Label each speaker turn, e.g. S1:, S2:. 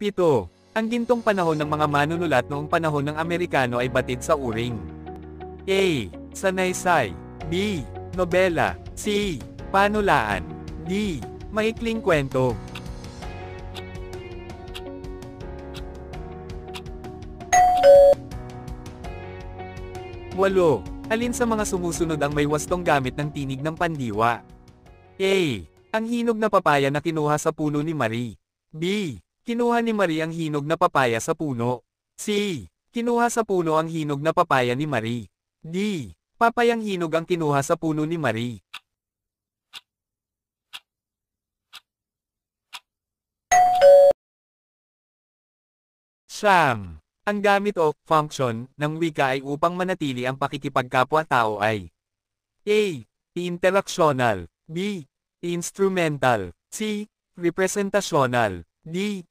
S1: 7. Ang gintong panahon ng mga manunulat noong panahon ng Amerikano ay batid sa uring. A. Sanaysay. B. Nobela. C. Panulaan. D. Maikling kwento. 8. Alin sa mga sumusunod ang may wastong gamit ng tinig ng pandiwa? A. Ang hinog na papaya na kinuha sa puno ni Marie. B. Kinuha ni Marie ang hinog na papaya sa puno. C. Kinuha sa puno ang hinog na papaya ni Marie. D. Papayang hinog ang kinuha sa puno ni Marie. Siyam. Ang gamit o function ng wika ay upang manatili ang pakikipagkapwa-tao ay A. Interaksyonal. B. Instrumental. C. Representasyonal. D.